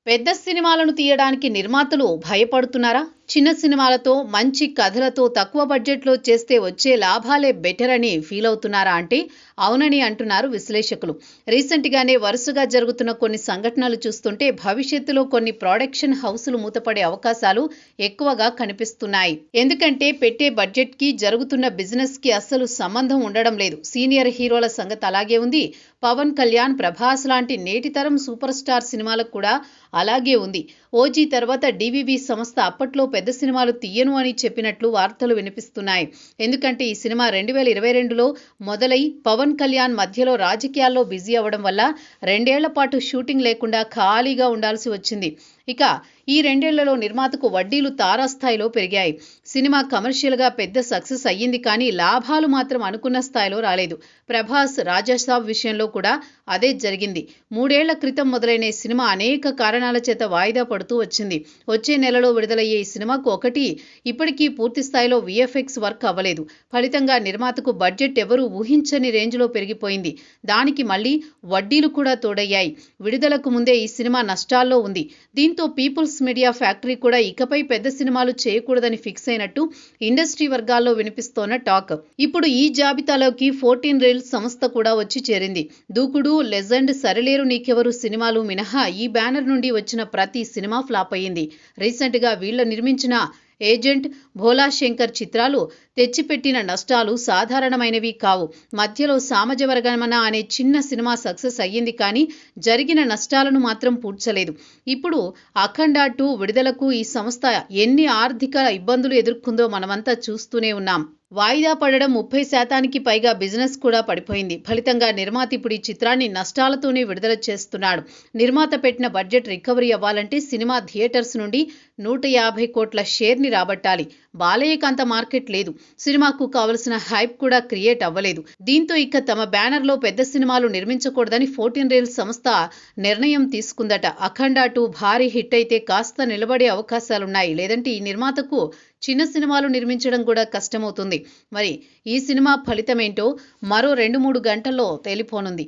పెద్ద సినిమాలను తీయడానికి నిర్మాతలు భయపడుతున్నారా? చిన్న సినిమాలతో, మంచి కథలతో తక్కువ బడ్జెట్‌లో చేస్తే వచ్చే లాభాలే బెటర్ అని ఫీల్ అవుతున్నారా అంటే అవునని అంటున్నారు విశ్లేషకులు. రీసెంట్‌గానే వరుసగా జరుగుతున్న కొన్ని సంఘటనలు చూస్తుంటే భవిష్యత్తులో కొన్ని ప్రొడక్షన్ హౌసులు మూతపడే అవకాశాలు ఎక్కువగా కనిపిస్తున్నాయి. ఎందుకంటే పెట్టే బడ్జెట్‌కి జరుగుతున్న బిజినెస్‌కి అస్సలు సంబంధం ఉండడం లేదు. సీనియర్ హీరోల సంగతి అలాగే ఉంది. పవన్ కళ్యాణ్, ప్రభాస్ లాంటి నేటితరం సూపర్ స్టార్ సినిమాలకు కూడా అలాగే ఉంది. ఓజీ తర్వాత డీవీవీ సంస్థ అప్పట్లో పెద్ద సినిమాలు తీయను అని చెప్పినట్లు వార్తలు వినిపిస్తున్నాయి. ఎందుకంటే ఈ సినిమా 2022లో మొదలై పవన్ కళ్యాణ్ మధ్యలో రాజకీయాల్లో బిజీ అవ్వడం వల్ల 2 ఏళ్ల పాటు షూటింగ్ లేకుండా ఖాళీగా ఉండాల్సి వచ్చింది. ఇక ఈ 2 ఏళ్లలో నిర్మాతకు వడ్డీలు తారాస్థాయిలో పెరిగాయి. సినిమా కమర్షియల్‌గా పెద్ద సక్సెస్ అయ్యింది కానీ లాభాలు మాత్రం అనుకున్న స్థాయిలో రాలేదు. ప్రభాస్, రాజాసాబ్ విషయంలో కూడా అదే జరిగింది. 3 ఏళ్ల క్రితం మొదలైన ఈ సినిమా అనేక కారణాల చేత వాయిదా పడుతూ వచ్చింది. వచ్చే నెలలో విడుదలయ్యే ఈ సినిమాకు ఇప్పటికీ పూర్తి స్థాయిలో వీఎఫ్ఎక్స్ వర్క్ అవ్వలేదు. ఫలితంగా నిర్మాతకు బడ్జెట్ ఎవరూ ఊహించని రేంజ్‌లో పెరిగిపోయింది. దానికి మళ్లీ వడ్డీలు కూడా తోడయ్యాయి. విడుదలకు ముందే ఈ సినిమా నష్టాల్లో ఉంది. దీంతో పీపుల్స్ మీడియా ఫ్యాక్టరీ కూడా ఇకపై పెద్ద సినిమాలు చేయకూడదని ఫిక్స్ అయినట్టు ఇండస్ట్రీ వర్గాల్లో వినిపిస్తోన్న టాక్. ఇప్పుడు ఈ జాబితాలోకి 14 రీల్స్ సంస్థ కూడా వచ్చి చేరింది. దూకుడు, లెజెండ్, సరిలేరు నీకెవరు సినిమాలు మినహా ఈ బ్యానర్ నుండి వచ్చిన ప్రతి సినిమా ఫ్లాప్ అయ్యింది. రీసెంట్‌గా వీళ్ల నిర్మించిన ఏజెంట్, భోలా శంకర్ చిత్రాలు తెచ్చిపెట్టిన నష్టాలు సాధారణమైనవి కావు. మధ్యలో సామజవరగమన అనే చిన్న సినిమా సక్సెస్ అయ్యింది కానీ జరిగిన నష్టాలను మాత్రం పూడ్చలేదు. ఇప్పుడు అఖండ 2 విడుదలకు ఈ సంస్థ ఎన్ని ఆర్థిక ఇబ్బందులు ఎదుర్కొందో మనమంతా చూస్తూనే ఉన్నాం. వాయిదా పడడం 30% పైగా బిజినెస్ కూడా పడిపోయింది. ఫలితంగా నిర్మాత ఇప్పుడు ఈ చిత్రాన్ని నష్టాలతోనే విడుదల చేస్తున్నాడు. నిర్మాత పెట్టిన బడ్జెట్ రికవరీ అవ్వాలంటే సినిమా థియేటర్స్ నుండి 150 కోట్ల షేర్ని రాబట్టాలి. బాలయ్యకు అంత మార్కెట్ లేదు. సినిమాకు కావలసిన హైప్ కూడా క్రియేట్ అవ్వలేదు. దీంతో ఇక తమ బ్యానర్లో పెద్ద సినిమాలు నిర్మించకూడదని 14 రీల్స్ సంస్థ నిర్ణయం తీసుకుందట. అఖండ 2 భారీ హిట్ అయితే కాస్త నిలబడే అవకాశాలున్నాయి. లేదంటే ఈ నిర్మాతకు చిన్న సినిమాలు నిర్మించడం కూడా కష్టమవుతుంది. మరి ఈ సినిమా ఫలితమేంటో మరో 2-3 గంటల్లో తేలిపోనుంది.